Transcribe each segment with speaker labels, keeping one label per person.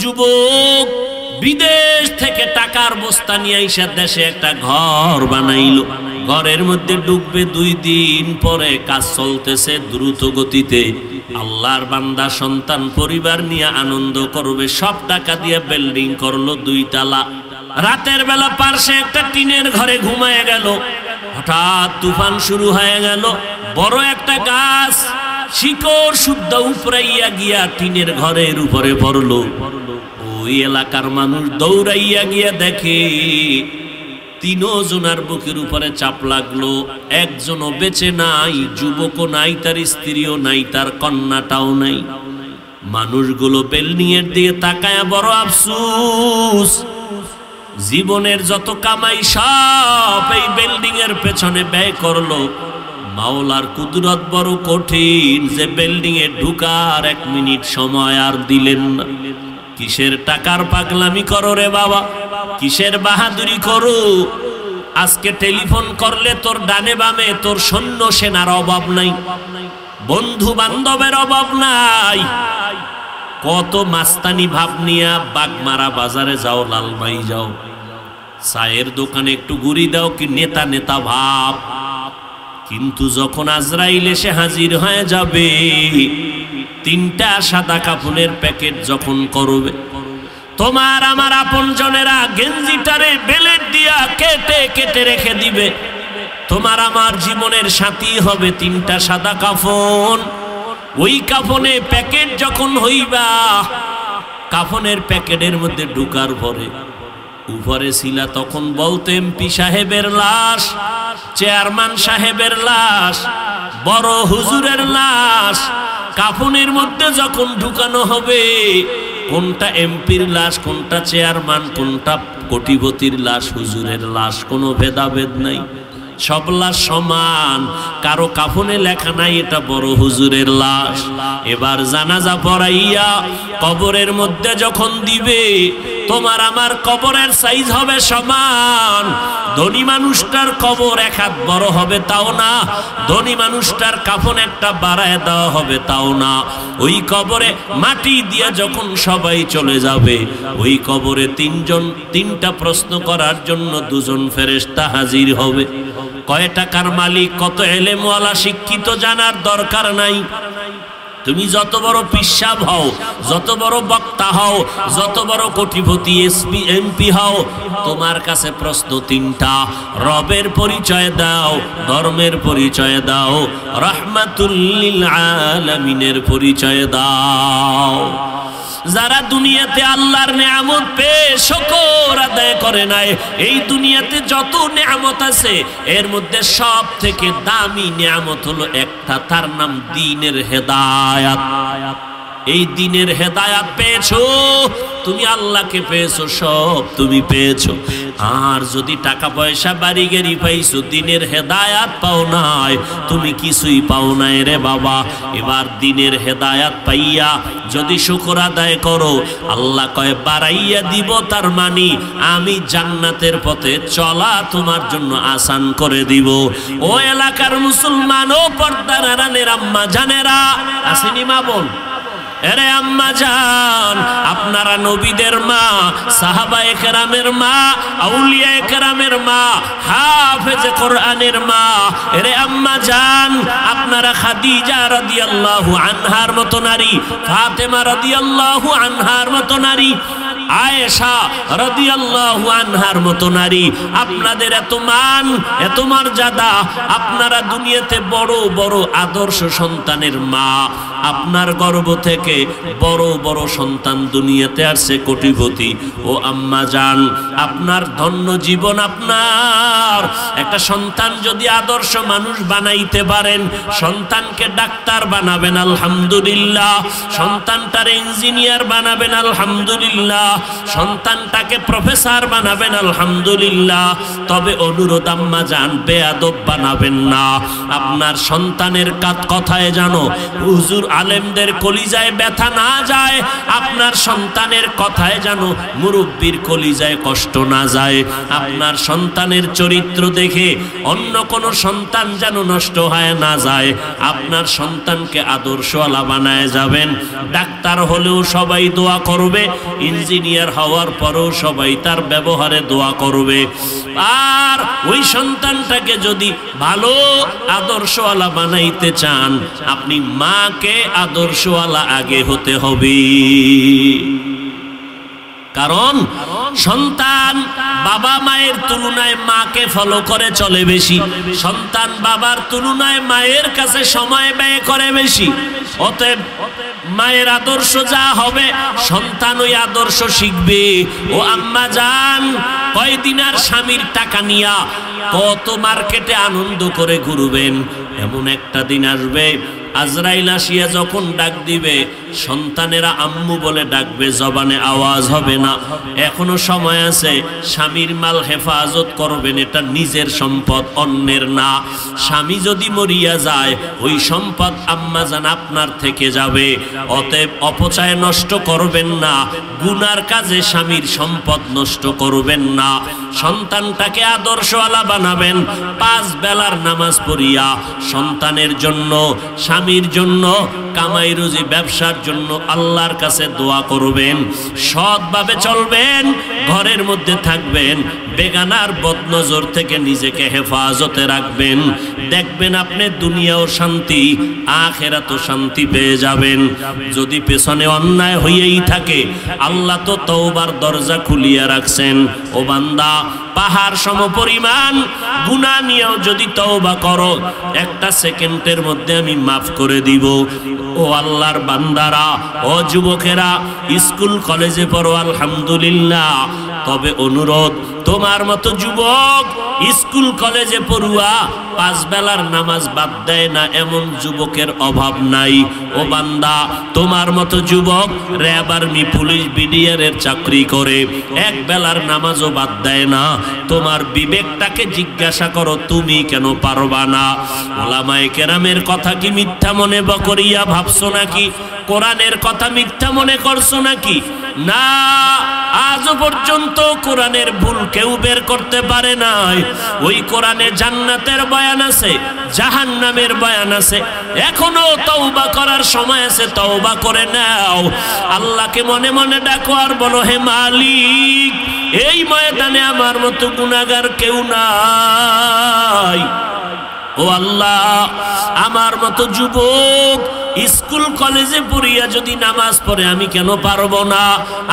Speaker 1: যুবক বিদেশ থেকে টাকার বস্তা নিয়ে আইসা দেশে একটা ঘর বানাইলো। ঘরের মধ্যে ঢুকবে 2 দিন পরে, কাজ চলতেছে দ্রুত গতিতে। আল্লাহর বান্দা সন্তান পরিবার নিয়ে আনন্দ করবে, সব টাকা দিয়ে বিল্ডিং করলো 2 তলা। রাতের বেলা পাশে একটা টিনের ঘরে ঘুমায় গেল। হঠাৎ তুফান শুরু হয়ে গেল। বড় একটা গাছ শিকড় শুদ্ধ উপরাইয়া গিয়া টিনের ঘরের উপরে পড়লো। ওই এলাকার মানুষ দৌড়াইয়া গিয়া দেখে 3 জনের বুকের উপরে চাপ লাগলো। একজনও বেঁচে নাই, যুবকও নাই, তার স্ত্রীও নাই, তার কন্যাটাও নাই। মানুষগুলো বিল্ডিং এর দিকে তাকায়া বড় আফসোস, জীবনের যত কামাই সব এই বিল্ডিং এর পেছনে ব্যয় করলো। মাওলার কুদরত বড় কঠিন যে বিল্ডিং এ ঢুকার 1 মিনিট সময় আর দিলেন না। কিসের টাকার পাগলামি করো রে বাবা, কিসের বাহাদুরি করো? আজকে টেলিফোন করলে তোর ডানে বামে তোর সৈন্য সেনার অভাব নাই, বন্ধু বান্ধবের অভাব নাই। কত মাস্তানি ভাব নিয়া বাগমারা বাজারে যাও, লালমাই যাও, চায়ের দোকানে একটু ঘুরি দাও, কি নেতা নেতা ভাব। কিন্তু যখন আজরাইল এসে হাজির হয়ে যাবে, 3টা সাদা কাপড়ের প্যাকেট যখন করবে, তোমার আমার আপনজনেরা গেঞ্জিটারে বেলেট দিয়া কেটে কেটে রেখে দিবে। তোমার আমার জীবনের সাথী হবে 3টা সাদা কাফন। ওই কাফনে প্যাকেট যখন হইবা, কাফনের প্যাকেটের মধ্যে ঢুকার পরে উপরে ছিলা তখন বলতো এমপি সাহেবের লাশ, চেয়ারম্যান সাহেবের লাশ, বড় হুজুরের লাশ। কাফনের মধ্যে যখন ঢুকানো হবে, কোনটা এমপির লাশ, কোনটা চেয়ারম্যান, কোনটা কোটিপতির লাশ, হুজুরের লাশ, কোনো ভেদাভেদ নাই, সব লাশ সমান। কারো কাফনে লেখা নাই এটা বড় হুজুরের লাশ। এবার জানাজা পড়াইয়া কবরের মধ্যে যখন দিবে, তোমার আমার কবরের সাইজ হবে সমান। ধনী মানুষটার কবর 1 হাত বড় হবে তাও না, ধনী মানুষটার কাফন একটা বাড়ায় দেওয়া হবে তাও না। ওই কবরে মাটি দিয়ে যখন সবাই চলে যাবে, ওই কবরে 3টা প্রশ্ন করার জন্য 2 জন ফেরেশতা হাজির হবে। কয় টাকার মালিক, কত এলেমওয়ালা, শিক্ষিত, জানার দরকার নাই। তুমি যত বড় পিসাব হও, যত বড় বক্তা হও, যত বড় কোটিপতি এমপি হও, তোমার কাছে প্রশ্ন 3টা। রবের পরিচয় দাও, ধর্মের পরিচয় দাও, রাহমাতুল লিল আলামিনের পরিচয় দাও। যারা দুনিয়াতে আল্লাহর নিয়ামত পেয়ে শুকর আদায় করে নাই, এই দুনিয়াতে যত নিয়ামত আছে এর মধ্যে সব থেকে দামি নিয়ামত হলো একটা, তার নাম দ্বীনের হেদায়াত। এই দ্বীনের হেদায়াত পেয়েছো তুমি, আল্লাহকে পেয়েছো, সব তুমি পেয়েছো। আর যদি টাকা পয়সা বাড়ি গাড়ি পাইছো, দ্বীনের হেদায়াত পাও নাই, তুমি কিছুই পাও নাই রে বাবা। এবার দ্বীনের হেদায়াত পাইয়া যদি শুকর আদায় করো, আল্লাহ কয় বাড়াইয়া দিব, তার মানে আমি জান্নাতের পথে চলা তোমার জন্য আসান করে দিব। ও এলাকার মুসলমান, ও পর্দার আড়ালের আম্মা জানেরা, আসেনি মা বোন, এরে আম্মা জান, আপনারা নবীদের মা, সাহাবায়ে কেরামের মা, আউলিয়ায়ে কেরামের মা, হাফেজে কোরআনের মা। এরে আম্মা জান, আপনারা খাদিজা রাদিয়াল্লাহু আনহার মতো নারী, ফাতেমা রাদিয়াল্লাহু আনহার মতো নারী, আয়েশা রাদিয়াল্লাহু আনহার মতো নারী, আপনাদের এত মান, এত মর্যাদা। আপনারা দুনিয়াতে বড় বড় আদর্শ সন্তানের মা। আপনার গর্ভ থেকে বড় বড় সন্তান দুনিয়াতে আসছে, কোটিপতি। ও আম্মা জান, আপনার ধন্য জীবন। আপনার একটা সন্তান যদি আদর্শ মানুষ বানাইতে পারেন, সন্তানকে ডাক্তার বানাবেন আলহামদুলিল্লাহ, সন্তানটার ইঞ্জিনিয়ার বানাবেন আলহামদুলিল্লাহ, সন্তানটাকে প্রফেসর বানাবেন আলহামদুলিল্লাহ, তবে অনুরোধ আম্মা জান বেয়াদব বানাবেন না। আপনার সন্তানের কথায় জানো হুজুর আলেমদের কলিজায় ব্যথা না যায়, আপনার সন্তানের কথায় জানো মুরব্বির কলিজায় কষ্ট না যায়। আপনার সন্তানের চরিত্র দেখে অন্য কোনো সন্তান যেন নষ্ট হয়ে না যায়। আপনার সন্তানকে আদর্শওয়ালা বানায় যাবেন। ডাক্তার হলেও সবাই দোয়া করবে, ইঞ্জিনিয়ার হওয়ার পরেও সবাই তার ব্যবহারে দোয়া করবে। আর ওই সন্তানটাকে যদি ভালো আদর্শওয়ালা বানাইতে চান, আপনি মাকে আদর্শওয়ালা আগে হতে হবে। কারণ সন্তান বাবা মায়ের তুলনায় মাকে ফলো করে চলে বেশি, সন্তান বাবার তুলনায় মায়ের কাছে সময় ব্যয় করে বেশি। অতএব মায়ের আদর্শ যা হবে সন্তান ওই আদর্শ শিখবে। ও আম্মা জান, কয়দিন আর স্বামীর টাকা নিয়া কত মার্কেটে আনন্দ করে ঘুরবেন? এমন একটা দিন আসবে আজরাইল আসিয়া যখন ডাক দিবে, সন্তানেরা আম্মু বলে ডাকবে, জবানে আওয়াজ হবে না। এখনো সময় আছে, স্বামীর মাল হেফাজত করবেন, এটা নিজের সম্পদ, অন্যের না। স্বামী যদি মরিয়া যায় ওই সম্পদ আম্মা জান আপনার থেকে যাবে। অতএব অপচয় নষ্ট করবেন না, গুনার কাজে স্বামীর সম্পদ নষ্ট করবেন না। সন্তানটাকে আদর্শওয়ালা বানাবেন, 5 বেলার নামাজ পড়িয়া সন্তানের জন্য, স্বামীর জন্য, কামাই রুজি ব্যবসার জন্য আল্লাহর কাছে দোয়া করবেন। সৎভাবে চলবেন, ঘরের মধ্যে থাকবেন, বেগানার বদনজর থেকে নিজেকে হেফাজতে রাখবেন। দেখবেন আপনি দুনিয়াও শান্তি, আখিরাতেও শান্তি পেয়ে যাবেন। যদি পেছনে অন্যায় হইয়াই থাকে, আল্লাহ তো তওবার দরজা খুলিয়া রাখছেন। ও বান্দা, পাহাড় সমপরিমাণ গুনাহ নিয়েও যদি তওবা করো, 1 সেকেন্ডের মধ্যে আমি মাফ করে দিব। ও আল্লাহর বান্দারা, ও যুবকেরা, স্কুল কলেজে পড়ো আলহামদুলিল্লাহ, তবে অনুরোধ, তোমার মতো যুবক স্কুল কলেজে পড়ুয়া 5 বেলার নামাজ বাদ দেয় না এমন যুবকের অভাব নাই। ও বান্দা, তোমার মতো যুবক র্যাব, আর্মি, পুলিশ, বিডিআরের চাকরি করে 1 বেলার নামাজও বাদ দেয় না। তোমার বিবেকটাকে জিজ্ঞাসা করো, তুমি কেন পারবা না? ওলামায়ে কেরামের কথা কি মিথ্যা মনে করিয়া ভাবছো নাকি? কোরআনের কথা মিথ্যা মনে করছো নাকি? না, আজও পর্যন্ত কোরআনের ভুল কেউ বের করতে পারে নাই। ওই কোরআনে জান্নাতের বয়ান আছে, জাহান্নামের বয়ান আছে। এখনো তওবা করার সময় আছে, তওবা করে নাও। আল্লাহকে মনে মনে ডাকো আর বলো, হে মালিক, এই ময়দানে আমার মতো গুনাহগার কেউ নাই। ও আল্লাহ, আমার মতো যুবক স্কুল কলেজে পড়িয়া যদি নামাজ পড়ে আমি কেন পারবো না?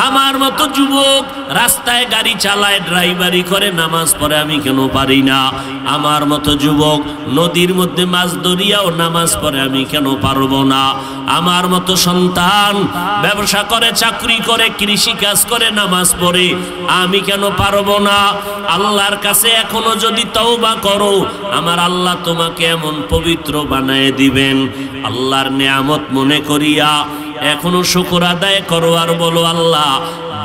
Speaker 1: আমার মতো যুবক রাস্তায় গাড়ি চালায়, ড্রাইভারি করে, নামাজ পড়ে আমি কেন পারি না? আমার মতো যুবক নদীর মধ্যে মাছ ধরিয়াও নামাজ পড়ে আমি কেন পারবো না? আমার মতো সন্তান ব্যবসা করে, চাকরি করে, কৃষি কাজ করে, নামাজ পড়ে আমি কেন পারবো না? আল্লাহর কাছে এখনো যদি তওবা করো, আমার আল্লাহ তোমাকে এমন পবিত্র বানায় দিবেন। আল্লাহর নিয়ামত মনে করিয়া এখনো শুকর আদায় করো আর বলো, আল্লাহ,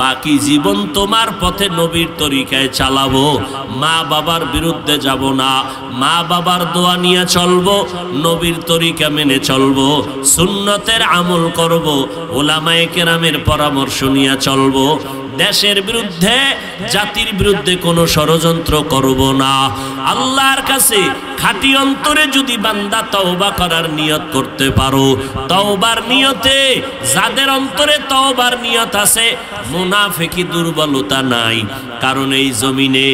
Speaker 1: বাকি জীবন তোমার পথে নবীর তরিকায় চালাবো, মা বাবার বিরুদ্ধে যাব না, মা বাবার দোয়া নিয়ে চলবো, নবীর তরিকা মেনে চলবো, সুন্নতের আমল করব, ওলামায়ে কেরামের পরামর্শ নিয়ে চলবো। দেশের বিরুদ্ধে, জাতির বিরুদ্ধে কোনো ষড়যন্ত্র করব না। আল্লাহর কাছে খাঁটি অন্তরে যদি বান্দা তওবা করার নিয়ত করতে পারো, তওবার নিয়তে, যাদের অন্তরে তওবার নিয়ত আছে, মুনাফিকি দুর্বলতা নাই। কারণ এই জমিনে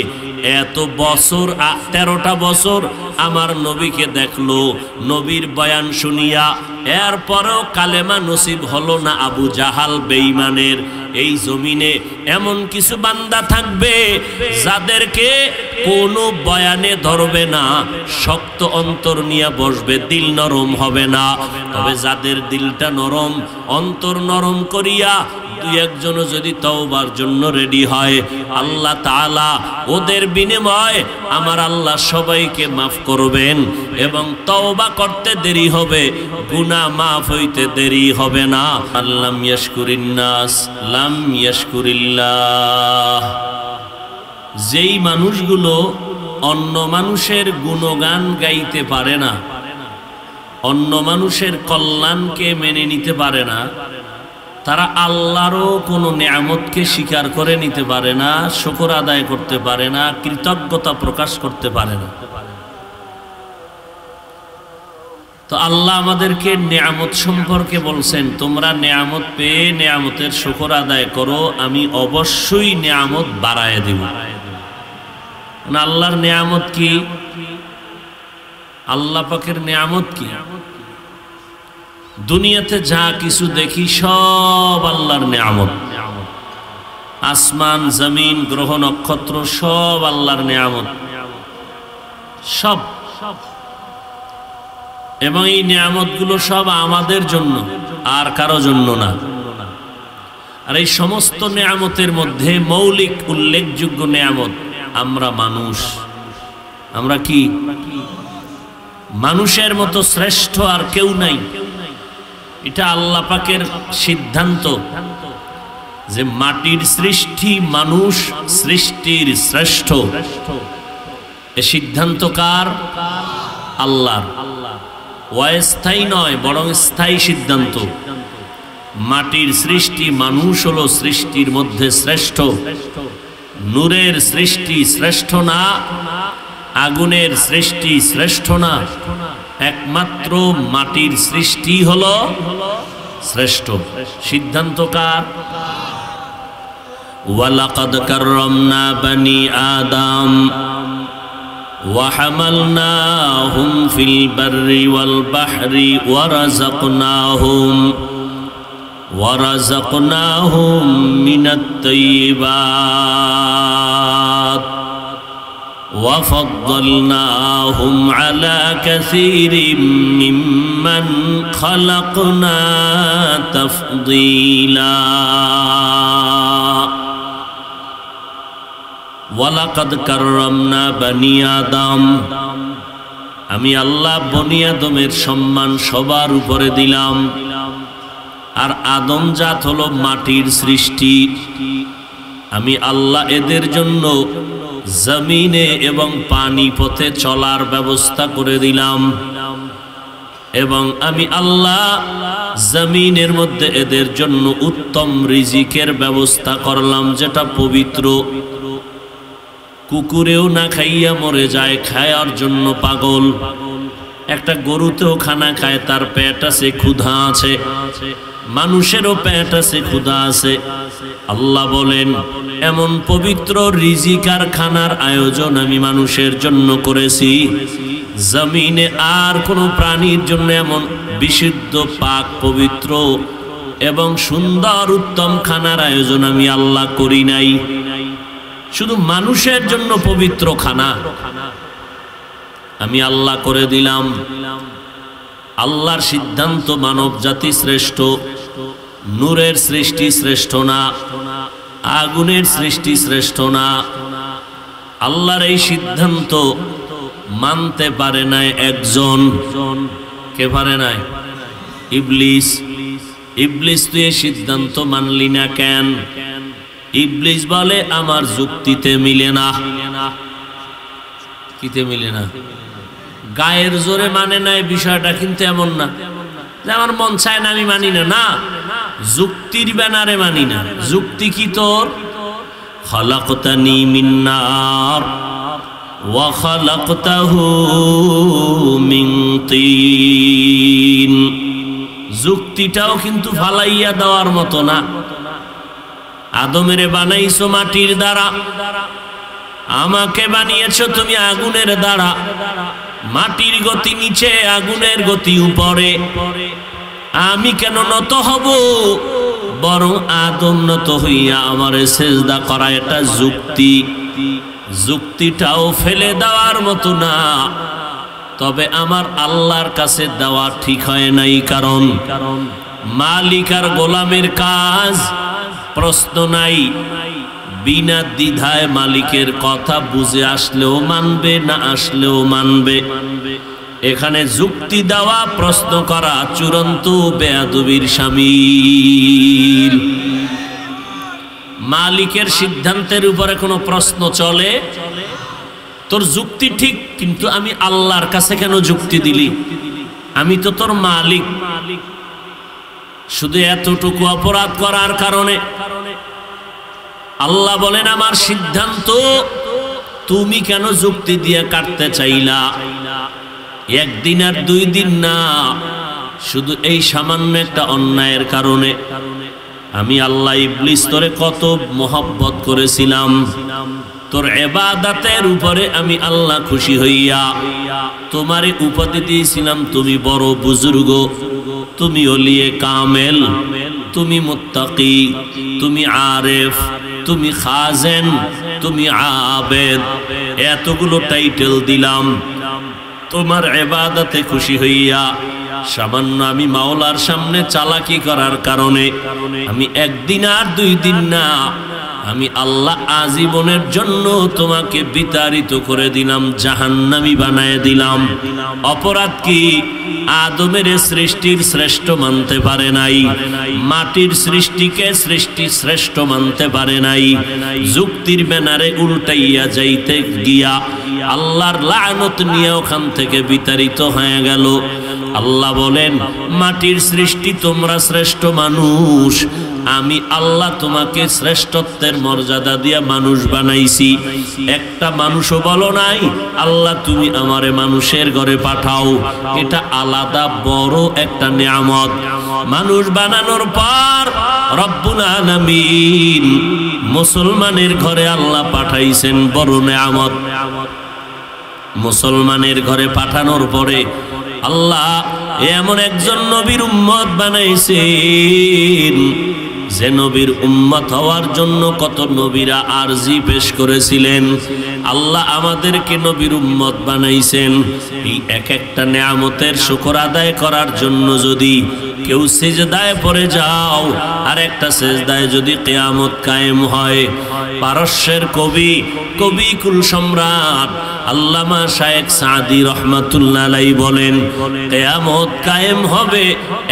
Speaker 1: এত বছর, 13টা বছর আমার নবীকে দেখলো, নবীর বয়ান শুনিয়া এরপরেও কালেমা নসিব হলো না আবু জাহাল বেঈমানের। এই জমিনে এমন কিছু বান্দা থাকবে যাদেরকে কোনো বয়ানে ধরবে না, শক্ত অন্তর নিয়ে বসবে, দিল নরম হবে না। তবে যাদের দিলটা নরম, অন্তর নরম করিয়া দুই একজনও যদি তওবার জন্য রেডি হয়, আল্লাহ তাআলা ওদের বিনিময়ে আমার আল্লাহ সবাইকে মাফ করবেন এবং তওবা করতে দেরি হবে, গুনাহ মাফ হইতে দেরি হবে না। আল্লাম ইয়াশকুরিন নাস লাম ইয়াশকুরিল্লাহ। যেই মানুষগুলো অন্য মানুষের গুণগান গাইতে পারে না, অন্য মানুষের কল্যাণকে মেনে নিতে পারে না, তারা আল্লাহরও কোনো নিয়ামতকে স্বীকার করে নিতে পারে না, শুকর আদায় করতে পারে না, কৃতজ্ঞতা প্রকাশ করতে পারে না। তো আল্লাহ আমাদেরকে নিয়ামত সম্পর্কে বলছেন, তোমরা নিয়ামত পেয়ে নিয়ামতের শুকর আদায় করো, আমি অবশ্যই নিয়ামত বাড়ায় দেব। আল্লাহর নিয়ামত কি? আল্লাহ পাকের নিয়ামত কি? দুনিয়াতে যা কিছু দেখি সব আল্লাহর নিয়ামত। আসমান জমিন গ্রহ নক্ষত্র সব আল্লাহর নিয়ামত, সব। এবং এই নিয়ামতগুলো সব আমাদের জন্য, আর কারো জন্য না। আর এই সমস্ত নিয়ামতের মধ্যে মৌলিক উল্লেখযোগ্য নিয়ামত আমরা মানুষ। আমরা কি? মানুষের মতো শ্রেষ্ঠ আর কেউ নাই। এটা আল্লাহ পাকের সিদ্ধান্ত যে মাটির সৃষ্টি মানুষ সৃষ্টির শ্রেষ্ঠ। এ সিদ্ধান্ত কার? আল্লাহর। অস্থায়ী নয়, বরং স্থায়ী সিদ্ধান্ত। মাটির সৃষ্টি মানুষ হলো সৃষ্টির মধ্যে শ্রেষ্ঠ। নূরের সৃষ্টি শ্রেষ্ঠ না, আগুনের সৃষ্টি শ্রেষ্ঠ না, একমাত্র মাটির সৃষ্টি হলো শ্রেষ্ঠ। সিদ্ধান্ত কার? ওয়ালাকাদ কাররামনা বানি আদম ওয়া হামালনাহুম ফিল বাররি ওয়াল বাহরি ওয়া রাযাকনাহুম মিনাত তাইয়্যিবাত وَفَضَّلْنَاهُمْ عَلَى كَثِيرٍ مِّمَّنْ خَلَقْنَا تَفْضِيلًا وَلَقَدْ كَرَّمْنَا بَنِي آدَمَ। আমি আল্লাহ বনি আদমের সম্মান সবার উপরে দিলাম। আর আদম জাত হলো মাটির সৃষ্টি। আমি আল্লাহ এদের জন্য জমিনে এবং পানি পথে চলার ব্যবস্থা করে দিলাম, এবং আমি আল্লাহ জমিনের মধ্যে এদের জন্য উত্তম রিজিকের ব্যবস্থা করলাম, যেটা পবিত্র। কুকুরেও না খাইয়া মরে যায়, খায়ার জন্য পাগল। একটা গরুতেও খানা খায়, তার পেট আছে, ক্ষুধা আছে। মানুষেরও পেট আছে, ক্ষুধা আছে। আল্লাহ বলেন, এমন পবিত্র রিজিক আর খানার আয়োজন আমি মানুষের জন্য করেছি, জমিনে আর কোনো প্রাণীর জন্য এমন বিশুদ্ধ পাক পবিত্র এবং সুন্দর উত্তম খানার আয়োজন আমি আল্লাহ করি নাই। শুধু মানুষের জন্য পবিত্র খানা আমি আল্লাহ করে দিলাম। আল্লাহর সিদ্ধান্ত মানব জাতি শ্রেষ্ঠ। নূরের সৃষ্টি শ্রেষ্ঠ না, আগুনের সৃষ্টি শ্রেষ্ঠ না। আল্লাহর এই সিদ্ধান্ত মানতে পারে নাই একজন। কে পারে নাই? ইবলিস। ইবলিস তুই এই সিদ্ধান্ত মানলি না কেন? ইবলিস বলে আমার যুক্তিতে মিলে না। কিতে মিলে না? গায়ের জোরে মানে নাই বিষয়টা, কিন্তু এমন না যে আমার মন চায় না আমি মানি না। না, যুক্তির ব্যানারে মানি না। যুক্তি কি তোর? খালাকতানি মিন নার ওয়া খালাকতাহু মিন তিন। যুক্তিটাও কিন্তু ফালাইয়া দেওয়ার মতো না। আদমেরে বানাইছো মাটির দ্বারা, আমাকে বানিয়েছো তুমি আগুনের দ্বারা। মাটির গতি নিচে, আগুনের গতি উপরে। আমি কেন নত হব? বরং আদম নত হইয়া আমারে সেজদা করা, এটা যুক্তি। যুক্তিটাও ফেলে দেওয়ার মতো না। তবে আমার আল্লাহর কাছে দেওয়া ঠিক হয় নাই, কারণ মালিক আর গোলামের কাজ প্রশ্ন নাই, বিনা দ্বিধায় মালিকের কথা বুঝে আসলেও মানবে, না আসলেও মানবে। এখানে যুক্তি দেওয়া, প্রশ্ন করা চূড়ান্ত বেয়াদবির শামিল। মালিকের সিদ্ধান্তের উপরে কোনো প্রশ্ন চলে? তোর যুক্তি ঠিক, কিন্তু আমি আল্লাহর কাছে কেন যুক্তি দিলি? আমি তো তোর মালিক। শুধু এতটুকু অপরাধ করার কারণে আল্লাহ বলেন আমার সিদ্ধান্ত তুমি কেন যুক্তি দিয়ে কাটতে চাইলা? একদিন আর 2 দিন না, শুধু এই সামান্য একটা অন্যায়ের কারণে আমি আল্লাহ ইবলিস তোরে কত মোহাব্বত করেছিলাম, তোর ইবাদতের উপরে আমি আল্লাহ খুশি হইয়া তোমারে উপাধি দিয়েছিলাম তুমি বড় বুজুর্গ, তুমি ওলিয়ে কামেল, তুমি মুত্তাকি, তুমি আরেফ, তুমি খাজেন, তুমি আবেদ, এতগুলো টাইটেল দিলাম তোমার ইবাদতে খুশি হইয়া। সামান্য আমি মাওলার সামনে চালাকি করার কারণে আমি একদিন আর 2 দিন না, আমি আল্লাহ আজীবনের জন্য তোমাকে বিতাড়িত করে দিলাম, জাহান্নামী বানায় দিলাম। অপরাধ কি? আদমের সৃষ্টির শ্রেষ্ঠ মানতে পারে নাই, মাটির সৃষ্টিকে সৃষ্টি শ্রেষ্ঠ মানতে পারে নাই, যুক্তির ব্যানারে উল্টাইয়া যাইতে গিয়া আল্লাহর লানত নিয়ে ওখান থেকে বিতাড়িত হয়ে গেল। আল্লাহ বলেন মাটির সৃষ্টি তোমরা শ্রেষ্ঠ মানুষ, আমি আল্লাহ তোমাকে শ্রেষ্ঠত্বের মর্যাদা দিয়া মানুষ বানাইছি। একটা মানুষও বলো নাই আল্লাহ তুমি আমারে মানুষের ঘরে পাঠাও, এটা আলাদা বড় একটা নিয়ামত। মানুষ বানানোর পর রব্বুল আলামিন মুসলমানের ঘরে আল্লাহ পাঠাইছেন বড় নিয়ামত। মুসলমানের ঘরে পাঠানোর পরে আল্লাহ এমন একজন নবীর উম্মত বানাইছেন যে নবীর উম্মত হওয়ার জন্য কত নবীরা আরজি পেশ করেছিলেন। আল্লাহ আমাদেরকে নবীর উম্মত বানাইছেন এই এক একটা নিয়ামতের শুকর আদায় করার জন্য। যদি কেউ সিজদায় পড়ে যাও আর একটা সিজদায় যদি কিয়ামত কায়েম হয়, পারস্যের কবি কুল সম্রাট আল্লামা শায়েখ সাদি রহমাতুল্লাহ আলাইহি বলেন কিয়ামত কায়েম হবে,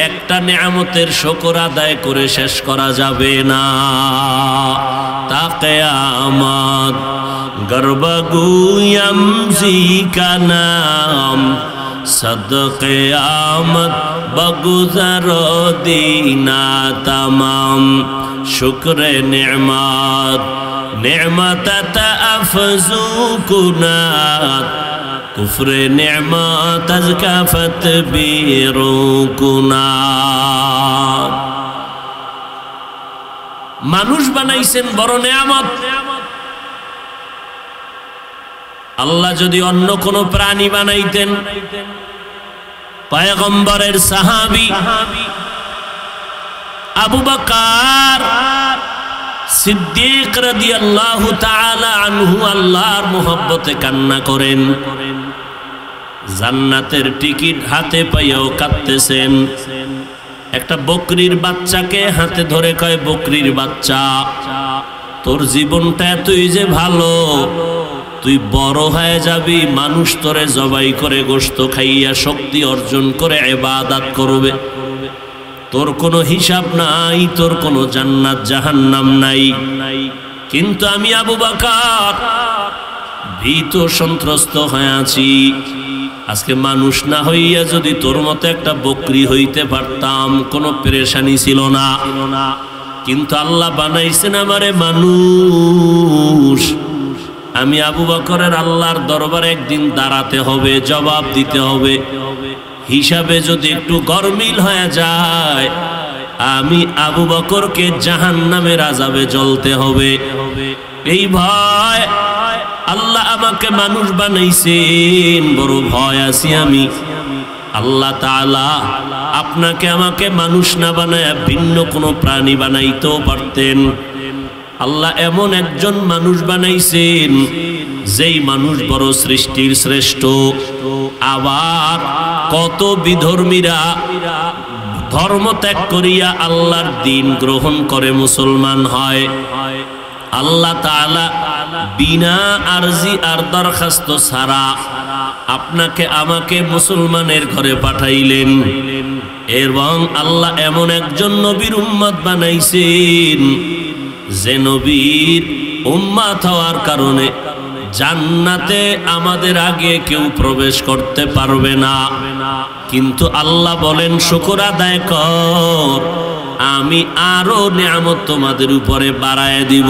Speaker 1: একটা নিয়ামতের শুকর আদায় করে শেষ করা যাবে না। তা কিয়ামত গর্বগুয়াম জিকা নাম সদ কিয়ামত বগুজার দিনা তামাম শুকরে নি'মাত নি'মাত আফজু কুনাত কুফরে নি'মাত আজকাফত বিরু কুনাত। মানুষ বানাইছেন বড় নিয়ামত। আল্লাহ যদি অন্য কোন প্রাণী বানাইতেন, পয়গম্বরের সাহাবী আবু বকর সিদ্দিক রাদিয়াল্লাহু তাআলা আনহু আল্লাহর মোহব্বতে কান্না করেন, জান্নাতের টিকিট হাতে পাইয়াও কাঁদতেছেন। একটা বকরির বাচ্চাকে হাতে ধরে কয়, বকরির বাচ্চা তোর জীবনটা এতই যে ভালো, তুই বড় হয়ে যাবি, মানুষ তোরে জবাই করে গোশত খাইয়া শক্তি অর্জন করে ইবাদত করবে, তোর কোনো হিসাব নাই, তোর কোনো জান্নাত জাহান্নাম নাই। কিন্তু আমি আবু বকর ভীত সন্ত্রস্ত হয়ে আছি। আজকে মানুষ না হইয়া যদি তোর মতো একটা বকরি হইতে পারতাম, কোনো পেরেশানি ছিল না। কিন্তু আল্লাহ বানাইছেন আমারে মানুষ। আমি আবু বকরের আল্লাহর দরবারে একদিন দাঁড়াতে হবে, জবাব দিতে হবে। হিসাবে যদি একটু গরমিল হয়ে যায়, আমি আবু বকরকে জাহান্নামের আযাবে জ্বলতে হবে। এই ভয়, আল্লাহ আমাকে মানুষ বানাইছেন, বড় ভয় আছি আমি। আল্লাহ তাআলা আপনাকে আমাকে মানুষ না বানায় ভিন্ন কোনো প্রাণী বানাইতেও পারতেন। আল্লাহ এমন একজন মানুষ বানাইছেন যেই মানুষ বড় সৃষ্টির শ্রেষ্ঠ। আবার কত বিধর্মীরা ধর্ম ত্যাগ করিয়া আল্লাহর দ্বীন গ্রহণ করে মুসলমান হয়, আল্লাহ তাআলা বিনা আরজি আর দরখাস্ত ছাড়া আপনাকে আমাকে মুসলমানের ঘরে পাঠাইলেন। এবং আল্লাহ এমন একজন নবীর উম্মত বানাইছেন যে নবীর উম্মত হওয়ার কারণে জান্নাতে আমাদের আগে কেউ প্রবেশ করতে পারবে না। কিন্তু আল্লাহ বলেন শুকর আদায় কর, আমি আরো নিয়ামত তোমাদের উপরে বাড়ায় দিব।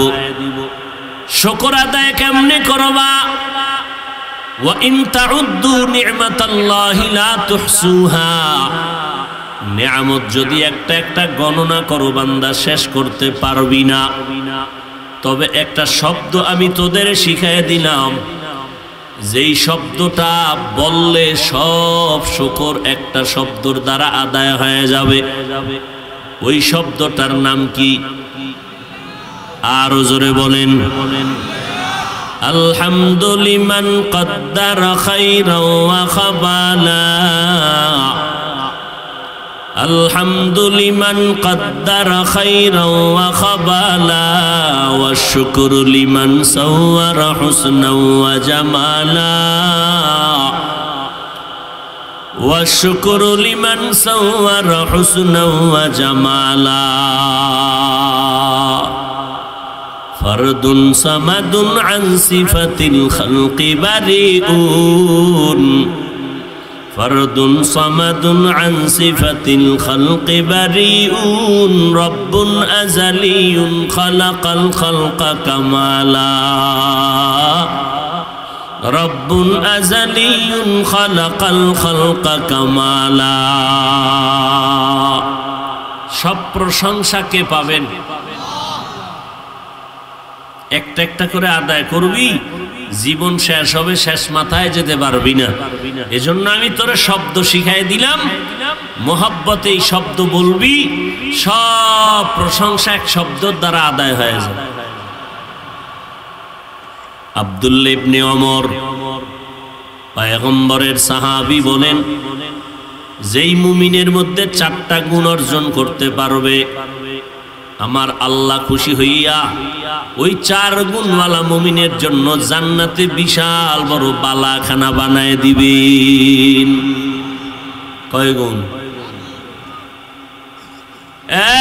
Speaker 1: শুকর আদায় কেমনে করবা? ওয়া ইন তাউদ্দু নি'মাতাল্লাহি লা তুহসুহা, নিয়ামত যদি একটা একটা গণনা করো বান্দা শেষ করতে পারবি না। তবে একটা শব্দ আমি তোদের শিখাই দিলাম, যেই শব্দটা বললে সব শুকর একটা শব্দর দ্বারা আদায় হয়ে যাবে। ওই শব্দটার নাম কি? আরো জোরে বলেন। আলহামদুলিমান কদ্দারা খাইরাও ওয়া খাবালা, আলহামদুলিমান কদ্দারা খাইরাও ওয়া খাবালা, ওয়া শুকরু লিমান সাওয়ারা হুসনাও ওয়া জামালা, ওয়া শুকরু লিমান সাওয়ারা হুসনাও ওয়া জামালা। ফরদুন সামাদুন আন সিফাতিল খালকি বারিউন, ফরদুন সামাদুন আন সিফাতিল খালকি বারিউন, রব্বুন আযালিয়ুন খালাকাল খালকা কামালা, রব্বুন আযালিয়ুন খালাকাল খালকা কামালা। সব প্রশংসাকে পাবেন, একটা একটা করে আদায় করবি, জীবন শেষ হবে, শেষ মাথায় যেতে পারবি না। এজন্য আমি তোরে শব্দ শিখাই দিলাম, মোহাব্বতে এই শব্দ বলবি, সব প্রশংসা এক শব্দের দ্বারা আদায় হয়ে যাবে। আব্দুল্লাহ ইবনে ওমর পয়গম্বরের সাহাবী বলেন, যেই মুমিনের মধ্যে 4টা গুণ অর্জন করতে পারবে আমার আল্লাহ খুশি হইয়া ওই 4 গুণওয়ালা মুমিনের জন্য জান্নাতে বিশাল বড় বালাখানা বানায় দিবেন। কয় গুণ?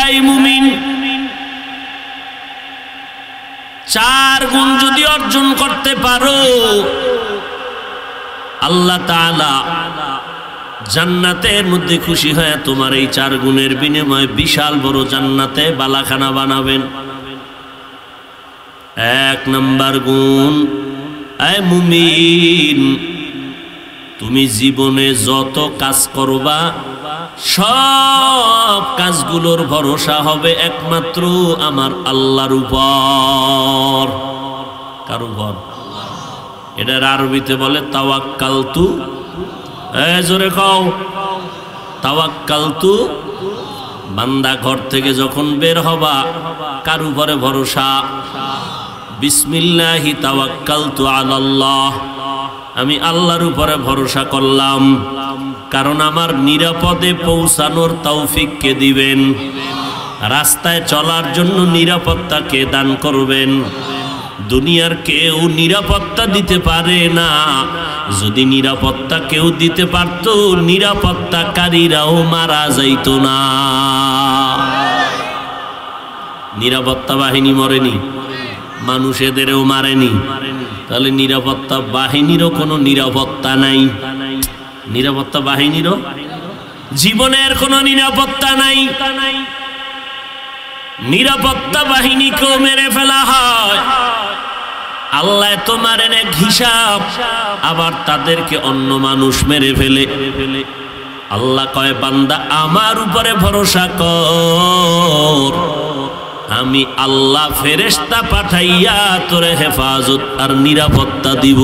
Speaker 1: এই মুমিন 4 গুণ যদি অর্জন করতে পারো, আল্লাহ তাআলা জান্নাতের মধ্যে খুশি হয়ে তোমার এই 4 গুণের বিনিময়ে বিশাল বড় জান্নাতে বালাখানা বানাবেন। 1 নাম্বার গুণ, আয় মুমিন, তুমি জীবনে যত কাজ করবা সব কাজগুলোর ভরসা হবে একমাত্র আমার আল্লাহর উপর। কার উপর? এটার আরবিতে বলে তাওয়াক্কালতু। জোরে কও, তাওয়াক্কালতু। বান্দা ঘর থেকে যখন বের হবা কার উপরে ভরসা? বিসমিল্লাহি তাওয়াক্কালতু আলাল্লাহ, আমি আল্লাহর উপরে ভরসা করলাম, কারণ আমার নিরাপদে পৌঁছানোর তৌফিক কে দিবেন, রাস্তায় চলার জন্য নিরাপত্তা কে দান করবেন। দুনিয়ার কেউ নিরাপত্তা দিতে পারে না, যদি নিরাপত্তা কেউ দিতে পারত নিরাপত্তাকারীরাও মারা যাইত না। নিরাপত্তা বাহিনী মরেনি, মানুষ এদেরও মারেনি, তাহলে নিরাপত্তা বাহিনীরও কোনো নিরাপত্তা নাই। নিরাপত্তা বাহিনীরও জীবনের কোনো নিরাপত্তা নাই। নিরাপত্তা বাহিনীকেও মেরে ফেলা হয়। আল্লাহ তোমার এক হিসাব, আবার তাদেরকে অন্য মানুষ মেরে ফেলে। আল্লাহ কয় বান্দা আমার উপরে ভরসা কর, আমি আল্লাহ ফেরেশতা পাঠাইয়া তোরে হেফাজত আর নিরাপত্তা দিব।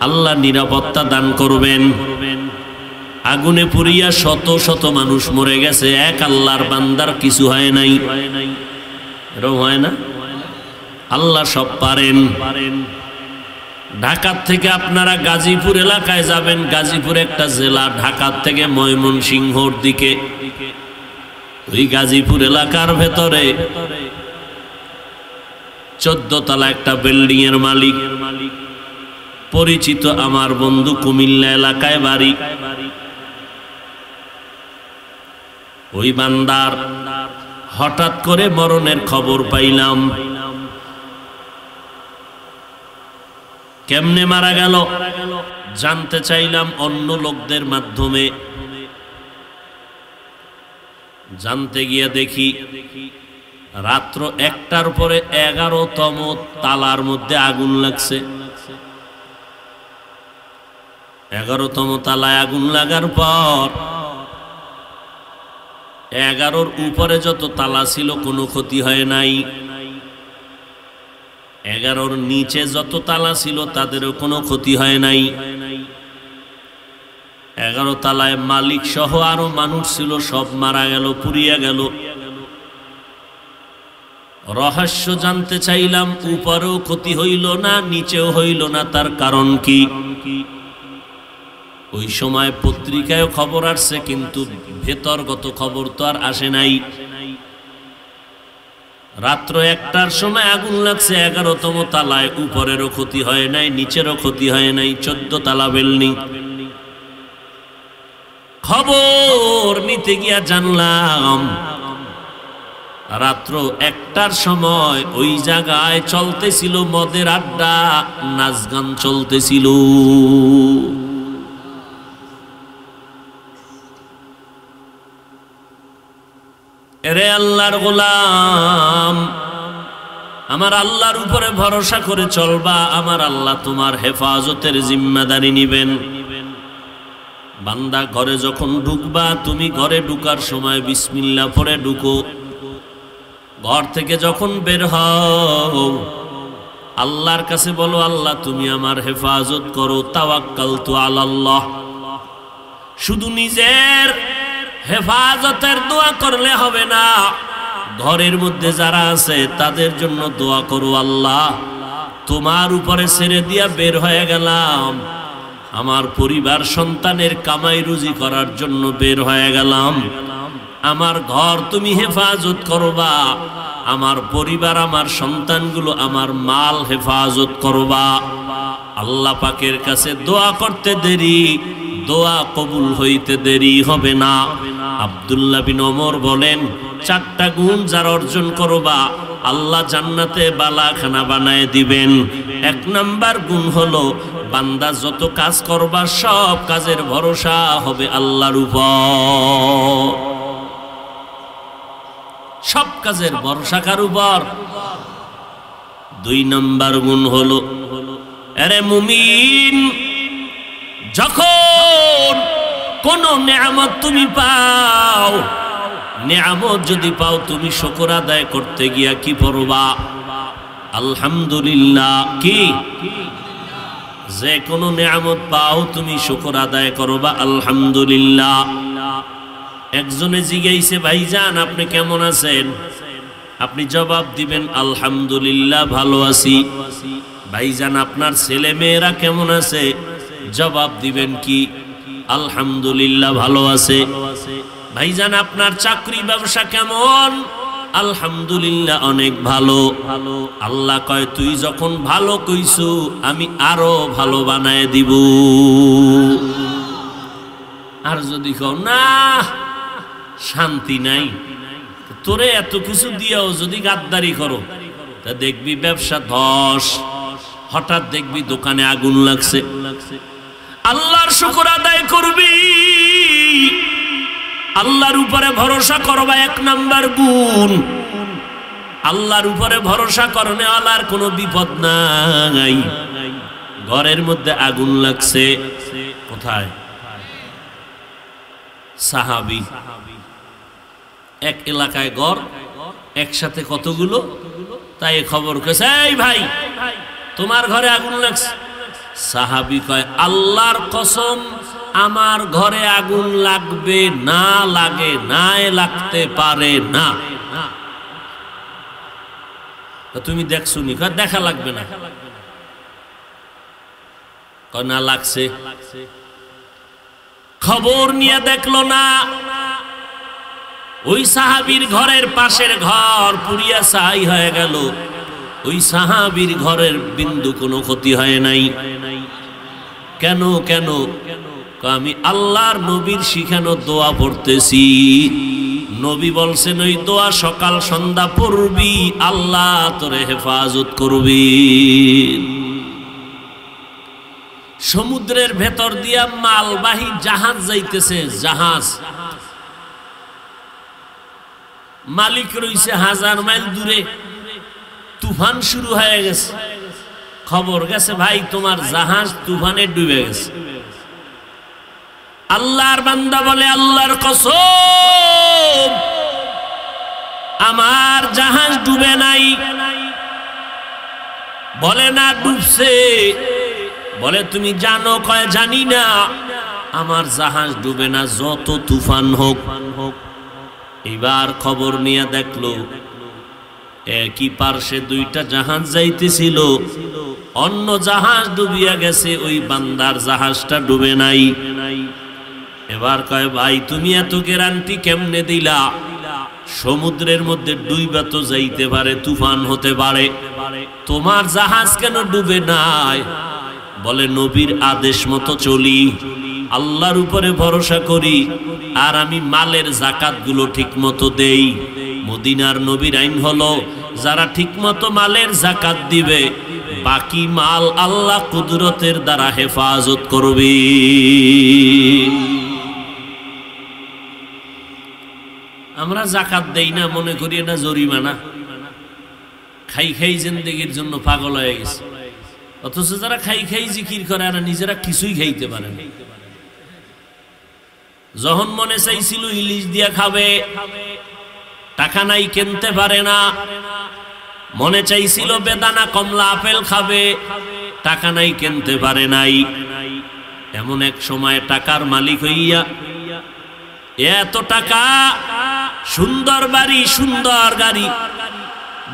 Speaker 1: আল্লাহ নিরাপত্তা দান করবেন। আগুনে পুড়িয়া শত শত মানুষ মরে গেছে, এক আল্লাহর বান্দার কিছু হয় নাই। এরকম হয় না? আল্লাহ সব পারেন। ঢাকা থেকে আপনারা গাজীপুর এলাকায় যাবেন, গাজীপুর একটা জেলা, ঢাকা থেকে ময়মনসিংহর দিকে। ওই গাজীপুর এলাকার ভেতরে 14 তলা একটা বিল্ডিং এর মালিক, পরিচিত আমার বন্ধু, কুমিল্লা এলাকায় বাড়ি। ওই বান্দার হঠাৎ করে মরণের খবর পাইলাম। কেমনে মারা গেল জানতে চাইলাম অন্য লোকদের মাধ্যমে। জানতে গিয়ে দেখি রাত্র 1টার পরে 11তম তালার মধ্যে আগুন লাগছে। 11তম তালায় আগুন লাগার পর 11-র উপরে যত তালা ছিল কোনো ক্ষতি হয় নাই, 11-র নিচে যত তালা ছিল তাদেরও কোনো ক্ষতি হয় নাই। 11 তালায় মালিক সহ আরো মানুষ ছিল, সব মারা গেল, পুড়িয়া গেল। রহস্য জানতে চাইলাম, উপরেও ক্ষতি হইল না, নিচেও হইল না, তার কারণ কি? ওই সময় পত্রিকায় খবর আসছে, কিন্তু ভেতরগত খবর তো আর আসে নাই। রাত্র 1টার সময় আগুন লাগছে 11তম তালায়, উপরেরও ক্ষতি হয় নাই, নিচেরও ক্ষতি হয় নাই, 14 তালা বিল্ডিং। খবর নিতে গিয়া জানলাম রাত্র 1টার সময় ওই জায়গায় চলতেছিল মদের আড্ডা, নাচ গান চলতেছিল। এরে আল্লাহর গোলাম, আমার আল্লাহর উপরে ভরসা করে চলবা, আমার আল্লাহ তোমার হেফাজতের জিম্মাদারি নিবেন। বান্দা ঘরে যখন ঢুকবা, তুমি ঘরে ঢুকার সময় বিসমিল্লাহ পড়ে ঢুকো। ঘর থেকে যখন বের হও আল্লাহর কাছে বলো, আল্লাহ তুমি আমার হেফাজত করো। তাওয়াক্কালতু আলাল্লাহ। শুধু নিজের হেফাজতের দোয়া করলে হবে না, ঘরের মধ্যে যারা আছে তাদের জন্য দোয়া করো। আল্লাহ তোমার উপরে ছেড়ে দিয়া বের হয়ে গেলাম, আমার পরিবার সন্তানের কামাই রুজি করার জন্য বের হয়ে গেলাম, আমার ঘর তুমি হেফাজত করবা, আমার পরিবার, আমার সন্তানগুলো, আমার মাল হেফাজত করবা। আল্লাহ পাকের কাছে দোয়া করতে দেরি, দোয়া কবুল হইতে দেরি হবে না। আব্দুল্লাহ বিন ওমর বলেন, 4টা গুণ যার অর্জন করবা আল্লাহ জান্নাতে বালাখানা বানায় দিবেন। 1 নাম্বার গুণ হলো, বান্দা যত কাজ করবা সব কাজের ভরসা হবে আল্লাহর উপর। সব কাজের ভরসা কার উপর? 2 নাম্বার গুণ হলো, আরে মুমিন, যখন কোন নেয়ামত তুমি পাও, নেয়ামত যদি পাও তুমি শুকর আদায় করতে গিয়া কি পড়বা? আলহামদুলিল্লাহ। কি? যে কোনো নেয়ামত পাও তুমি শুকর আদায় করবা আলহামদুলিল্লাহ। একজনে জিজ্ঞাসা, ভাইজান আপনি কেমন আছেন? আপনি জবাব দিবেন আলহামদুলিল্লাহ ভালো আছি। ভাইজান আপনার ছেলে মেয়েরা কেমন আছে? জবাব দিবেন কি? আলহামদুলিল্লাহ ভালো আছে। ভাইজান আপনার চাকরি ব্যবসা কেমন? আলহামদুলিল্লাহ অনেক ভালো। আল্লাহ কয়, তুই যখন ভালো কইছু আমি আরো ভালো বানায় দিব। আর যদি কও না শান্তি নাই, তোরে এত কিছু দিয়েও যদি গাদ্দারি করো, তা দেখবি ব্যবসা ধস, হঠাৎ দেখবি দোকানে আগুন লাগছে। আল্লাহর শুকর আদায় করবি, আল্লাহর উপরে ভরসা করবা। 1 নাম্বার গুণ, আল্লাহর উপরে ভরসা করনে আল্লাহর কোনো বিপদ নাই। ঘরের মধ্যে আগুন লাগছে, কোথায়? সাহাবী, এক এলাকায় ঘর, একসাথে কতগুলো, তাই খবর কইছে, এই ভাই তোমার ঘরে আগুন লাগছে। সাহাবী কয়, আল্লাহর কসম আমার ঘরে আগুন লাগবে না, লাগে না, লাগতে পারে না। তুমি দেখছুনি? দেখা লাগবে না। কনা লাগছে। খবর নিয়ে দেখলো না, ওই সাহাবীর ঘরের পাশের ঘর পুড়িয়া ছাই হয়ে গেল, ওই সাহাবীর ঘরের বিন্দু কোনো ক্ষতি হয় নাই। কেন কেন? আমি আল্লাহর নবীর শিখানো দোয়া পড়তেছি। নবী বলছেন ওই দোয়া সকাল সন্ধ্যা পড়বি, আল্লাহ তোরে হেফাজত করবি। সমুদ্রের ভেতর দিয়া মালবাহী জাহাজ যাইতেছে, জাহাজ মালিক রইছে 1000 মাইল দূরে, তুফান শুরু হয়ে গেছে। খবর গেছে ভাই তোমার জাহাজ তুফানে ডুবে গেছে। আল্লাহর বান্দা বলে আল্লাহর কসম আমার জাহাজ ডুবে নাই। বলে না ডুবছে। বলে তুমি জানো? কয় জানি না। আমার জাহাজ ডুবে না যত তুফান হোক। এবার খবর নিয়ে দেখলো একই পার্শ্বে দুইটা জাহাজ যাইতেছিল, অন্য জাহাজ ডুবিয়া গেছে, ওই বান্দার জাহাজটা ডুবে নাই। এবার কয় ভাই তুমি এত গ্যারান্টি কেমনে দিলা? সমুদ্রের মধ্যে ডুইবা তো যাইতে পারে, তুফান হতে পারে, তোমার জাহাজ কেন ডুবে নাই? বলে নবীর আদেশ মতো চলি, আল্লাহর উপরে ভরসা করি, আর আমি মালের জাকাত গুলো ঠিক মতো দেই। মদিনার নবীর আইন হলো যারা ঠিক মতো মালের জাকাত দিবে, বাকি মাল আল্লাহ কুদরতের দ্বারা হেফাজত করবে। আমরা জাকাত দেই না, মনে করি না জরিমানা, খাই খাই জিন্দেগির জন্য পাগল হয়ে গেছে। অথচ যারা খাই খাই জিকির করে আর নিজেরা কিছুই খাইতে পারে না। যখন মনে চাইছিল ইলিশ দিয়া খাবে, টাকা নাই কিনতে পারে না। মনে চাইছিল বেদানা কমলা আপেল খাবে, টাকা নাই কিনতে পারে নাই। এমন এক সময় টাকার মালিক হইয়া এত টাকা, সুন্দর বাড়ি, সুন্দর গাড়ি,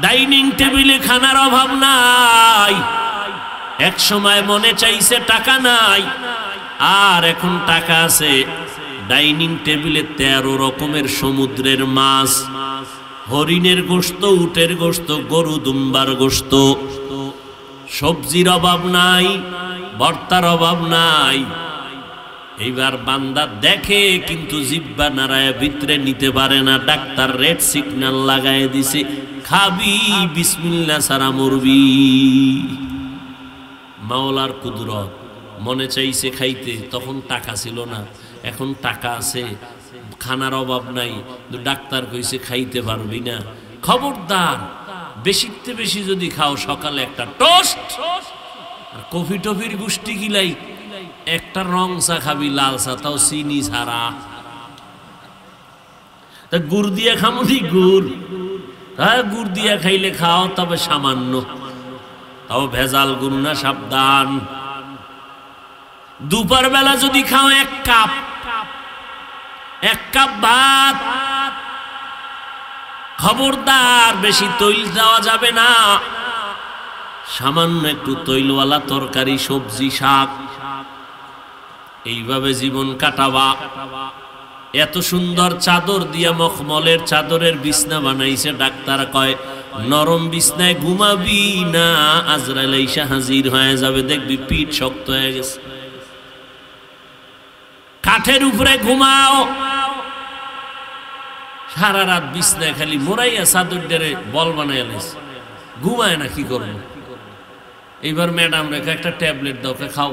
Speaker 1: ডাইনিং টেবিলে খানার অভাব নাই। এক সময় মনে চাইছে টাকা নাই, আর এখন টাকা আছে। ডাইনিং টেবিলে 13 রকমের সমুদ্রের মাছ, হরিণের গোশত, উটের গোশত, গরু দুম্বার গোশত, সবজির অভাব নাই, ভর্তার অভাব নাই। এইবার বান্দা দেখে কিন্তু জিহ্বা নাড়ায় ভিতরে নিতে পারে না। ডাক্তার রেড সিগন্যাল লাগায় দিছে, খাবি বিসমিল্লাহ ছাড়া মরবি। মাওলার কুদরত। মনে চাইছে খাইতে, তখন টাকা ছিল না, এখন টাকা আছে, খানার অভাব নাই, ডাক্তার কইছে খাইতে পারবি না। খবরদার, বেশিতে বেশি যদি খাও সকালে একটা টোস্ট, আর কফি টফির গুষ্টি গিলাই একটা রং চা খাবি, লাল চা, তাও চিনি ছাড়া। তা গুড় দিয়ে খামুনি, গুড়, হ্যাঁ গুড় দিয়ে খাইলে খাও, তবে সামান্য, তাও ভেজাল গুড় না, সাবধান। দুপুর বেলা যদি খাও এক কাপ ভাত, খবরদার বেশি তৈল দেওয়া যাবে না। সামান্য একটু তৈলওয়ালা তরকারি, সবজি, শাক, এইভাবে জীবন কাটাবা। এত সুন্দর চাদর দিয়া মখমলের চাদরের বিছনা বানাইছে। ডাক্তার কয় নরম বিছনায় ঘুমাবি না, আজরাইল আইসা হাজির হয়ে যাবে, দেখবি পিঠ শক্ত হয়ে গেছে। কাঠের উপরে ঘুমাও, সারা রাত বিছনায় খালি মোরাইয়া চাদর ডেরে বল বানাই আনিস, ঘুমায় না, কি করবো? এইবার ম্যাডাম রেখে একটা ট্যাবলেট দাও, খাও।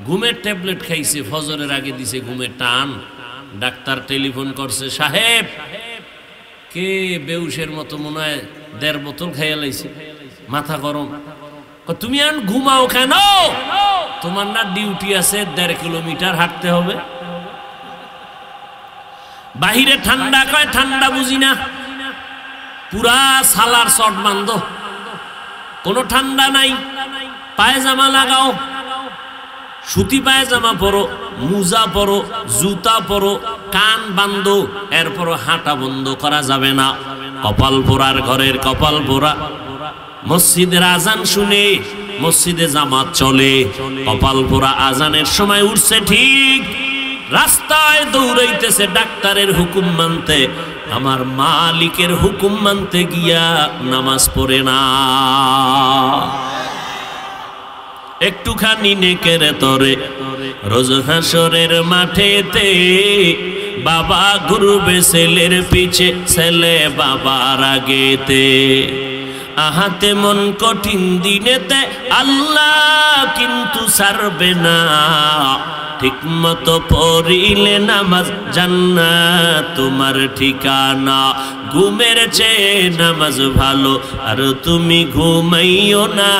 Speaker 1: ঘুমের ট্যাবলেট খাইছে, ফজরের আগে দিছে ঘুমের টান। ডাক্তার টেলিফোন করছে, সাহেব কে বেউসের মতো মনে হয় 1.5 বোতল খাইয়া লাইছে, মাথা গরম। তুমি আন ঘুমাও কেন? তোমার না ডিউটি আছে, 1.5 কিলোমিটার হাঁটতে হবে। বাহিরে ঠান্ডা, কয় ঠান্ডা বুঝি না, পুরা সালার শট বান্ধ, কোনো ঠান্ডা নাই। পায়জামা লাগাও, সুতি পায়জামা পরো, মুজা পরো, জুতা পরো, কান বান্ধো, এরপর হাঁটা বন্ধ করা যাবে না। কপাল পোড়ার ঘরের কপাল পোড়া। মসজিদের আজান শুনে মসজিদে জামাত চলে, কপাল পোড়া আজানের সময় উঠছে ঠিক, রাস্তায় দৌড়াইতেছে ডাক্তারের হুকুম মানতে, আমার মালিকের হুকুম মানতে গিয়া নামাজ পড়ে না। একটুখানি নেকের তরে রোজ হাসরের মাঠেতে বাবা ঘুরবে ছেলের পিছে, ছেলে বাবার আগেতে। আহাতে মন কঠিন দিনেতে আল্লাহ কিন্তু ছাড়বে না, ঠিক মতো পড়িলে নামাজ জান্নাত তোমার ঠিকানা। ঘুমের চেয়ে নামাজ ভালো আর তুমি ঘুমাইও না,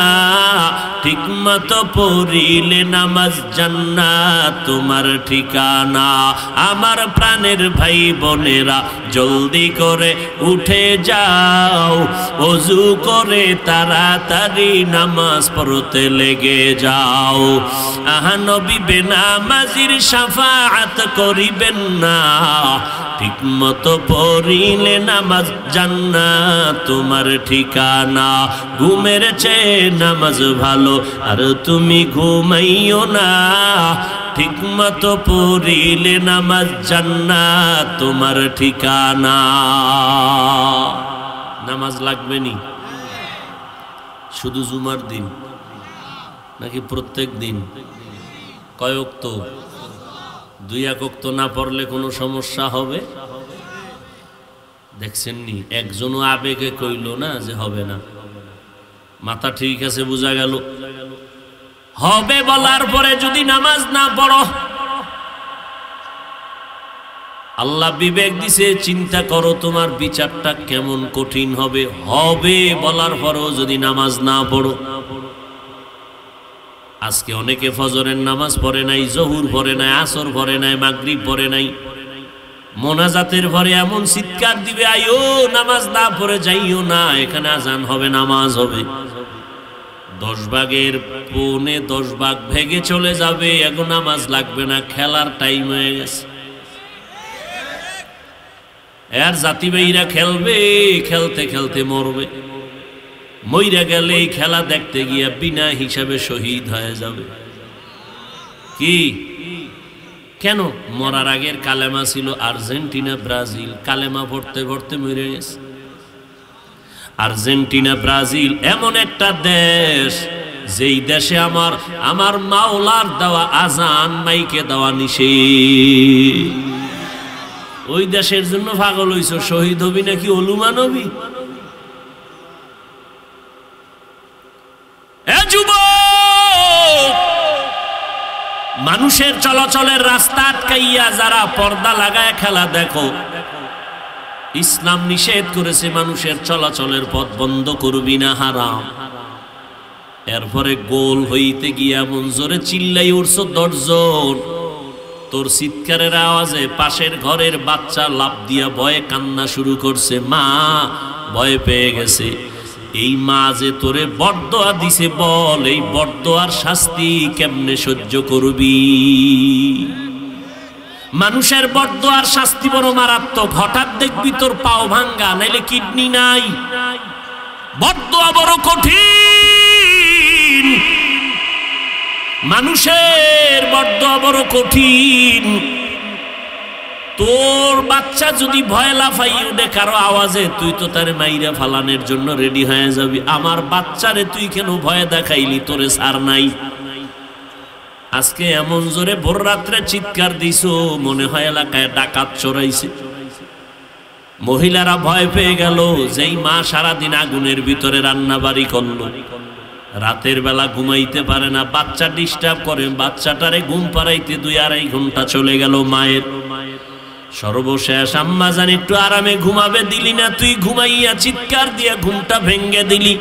Speaker 1: ঠিক মতো পড়িলে নামাজ জান্নাত তোমার ঠিকানা। আমার প্রাণের ভাই বোনেরা জলদি করে উঠে যাও, ওযু করে তাড়াতাড়ি নামাজ পড়তে লেগে যাও। আহা নবী বেনামাজির শাফাআত করিবেন না, ঠিক মতো পড়িলে নামাজ জান্নাত তোমার ঠিকানা। ঘুমের চেয়ে নামাজ ভালো আর তুমি ঘুমাইও না, ঠিক মতো পড়িলে নামাজ জান্নাত তোমার ঠিকানা। নামাজ লাগবে নি শুধু জুমার দিন নাকি প্রত্যেক দিন? কয় ওয়াক্ত? 2 ওয়াক্ত না পড়লে কোনো সমস্যা হবে? দেখছেন নি, একজনও আবেগে কইল না যে হবে না। মাথা ঠিক আছে, বোঝা গেল। হবে বলার পরে যদি নামাজ না পড়ো, আল্লাহ বিবেক দিছে, চিন্তা করো তোমার বিচারটা কেমন কঠিন হবে। হবে বলার পরেও যদি নামাজ না পড়ো। আজকে অনেকে ফজরের নামাজ পড়ে নাই, জহুর পড়ে নাই, আসর পড়ে নাই, মাগরিব পড়ে নাই, মোনাজাতের পরে এমন চিৎকার দিবে, আইও নামাজ না পড়ে যাইও না, এখানে আজান হবে, নামাজ হবে। 10 ভাগের 10 ভাগ ভেঙে চলে যাবে, এখন নামাজ লাগবে না, খেলার টাইম হয়ে গেছে। এর জাতি ভাইরা খেলবে, খেলতে খেলতে মরবে, মইরা গেলে এই খেলা দেখতে গিয়া বিনা হিসাবে শহীদ হয়ে যাবে। কি কেন? মরার আগের কালেমা ছিল আর্জেন্টিনা ব্রাজিল, কালেমা পড়তে পড়তে মরে গেছে। আর্জেন্টিনা ব্রাজিল এমন একটা দেশ, যেই দেশে আমার মাওলার দেওয়া আজান মাইকে দেওয়া নিষেধ। ওই দেশের জন্য পাগল হইছ, শহীদ হবি নাকি অলুমান হবি? মানুষের চলাচলের রাস্তা আটকাইয়া যারা পর্দা লাগায় খেলা দেখো, ইসলাম নিষেধ করেছে মানুষের চলাচলের পথ বন্ধ করবি না, হারাম। এরপরে গোল হইতে গিয়া মন জোরে চিল্লাই উঠছ 10 জন, তোর চিৎকারের আওয়াজে পাশের ঘরের বাচ্চা লাফ দিয়া ভয়ে কান্না শুরু করছে, মা ভয় পেয়ে গেছে। এই মা যে তোরে বরদোয়া দিছে, বল এই বরদোয়ার শাস্তি কেমনে সহ্য করবি? মানুষের বরদোয়ার শাস্তি বড় মারাত্মক। হঠাৎ দেখবি তোর পাও ভাঙ্গা, নাইলে কিডনি নাই। বরদোয়া বড় কঠিন, মানুষের বরদোয়া বড় কঠিন। তোর বাচ্চা যদি ভয় লাফাই উঠে কারো আওয়াজে, তুই তো তার মাইরা ফালানোর জন্য রেডি হয়ে যাবি। আমার বাচ্চারে তুই কেন ভয় দেখাইলি? তোরে সার নাই। আজকে এমন জোরে ভোর রাত্রে চিৎকার দিছো, মনে হয় এলাকায় ডাকাত চড়াইছে। মহিলারা ভয় পেয়ে গেল, যেই মা সারাদিন আগুনের ভিতরে রান্না বাড়ি করলো, রাতের বেলা ঘুমাইতে পারে না, বাচ্চা ডিস্টার্ব করে, বাচ্চাটারে ঘুম পাড়াইতে 2-2.5 ঘন্টা চলে গেল মায়ের। সর্বশেষ আম্মা জান একটু আরামে ঘুমাবে, দিলি না, তুই ঘুমাইয়া চিৎকার দিয়া ঘুমটা ভেঙ্গে দিলি।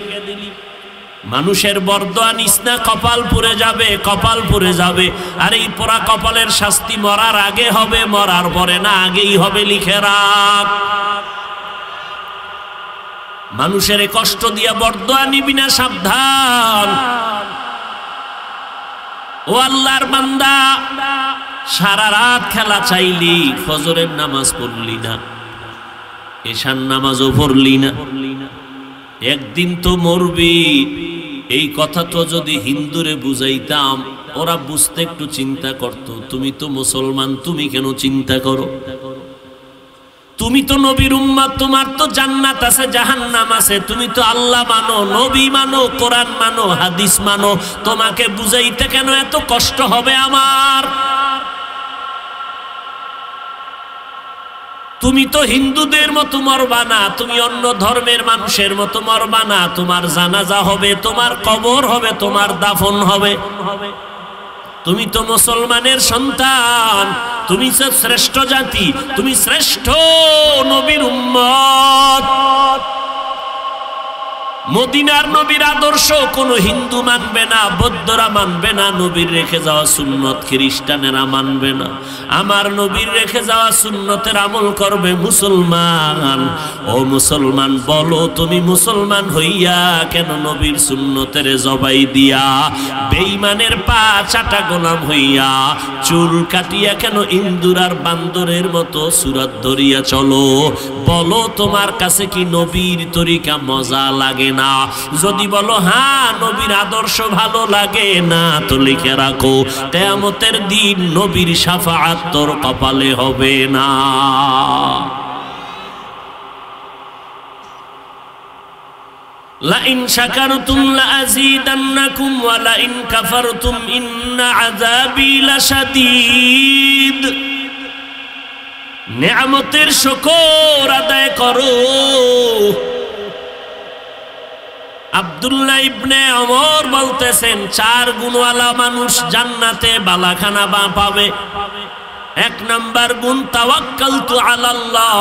Speaker 1: মানুষের বরদোয়া নিস না, কপাল পুড়ে যাবে, কপাল পুড়ে যাবে। আর এই পোড়া কপালের শাস্তি মরার আগে হবে, মরার পরে না, আগেই হবে, লিখে রাখ। মানুষের কষ্ট দিয়া বরদোয়া নিবি না, সাবধান। ও আল্লাহর বান্দা, সারা রাত খেলা চাইলি, ফজরের নামাজ পড়লি না, এশার নামাজও পড়লি না, একদিন তো মরবি। এই কথা তো যদি হিন্দুরে বুঝাইতাম, ওরা বুঝতে একটু চিন্তা করত। তুমি তো মুসলমান, তুমি কেন চিন্তা করো? তুমি তো নবীর উম্মত, তোমার তো জান্নাত আছে জাহান্নাম আছে, তুমি তো আল্লাহ মানো, নবী মানো, কোরআন মানো, হাদিস মানো, তোমাকে বুঝাইতে কেন এত কষ্ট হবে আমার? তুমি তো হিন্দুদের মতো মরবা না, তুমি অন্য ধর্মের মানুষের মতো মরবা না, তোমার জানাজা হবে, তোমার কবর হবে, তোমার দাফন হবে। তুমি তো মুসলমানের সন্তান, তুমি তো শ্রেষ্ঠ জাতি, তুমি শ্রেষ্ঠ নবীর উম্মত। মদিনার নবীর আদর্শ কোনো হিন্দু মানবে না, বৌদ্ধরা মানবে না, নবীর রেখে যাওয়া সুন্নত খ্রিস্টানেরা মানবে না। আমার নবীর রেখে যাওয়া সুন্নতের আমল করবে মুসলমান। ও মুসলমান, বলো তুমি মুসলমান হইয়া কেন নবীর সুন্নতের জবাই দিয়া, বেঈমানের পা চাটা গোলাম হইয়া, চুল কাটিয়া কেন ইন্দুর আর বান্দরের মতো সুরাত ধরিয়া চলো? বলো তোমার কাছে কি নবীর তরিকা মজা লাগে না? যদি বলো হ্যাঁ নবীর আদর্শ ভালো লাগে না, তো লিখে রাখো কিয়ামতের দিন নবীর শাফাআত তোর কপালে হবে না। লাইন শাকারতুম লাযীদান্নাকুম ওয়া লাইন কাফারতুম ইন্না আযাবী লাশাদীদ। নেয়ামতের শুকর আদায় করো। আব্দুল্লাহ ইবনে ওমর বলতেছেন, 4 গুণওয়ালা মানুষ জান্নাতে বালাখানা পাবে। 1 নাম্বার গুণ তাওয়াক্কালতু আলাল্লাহ,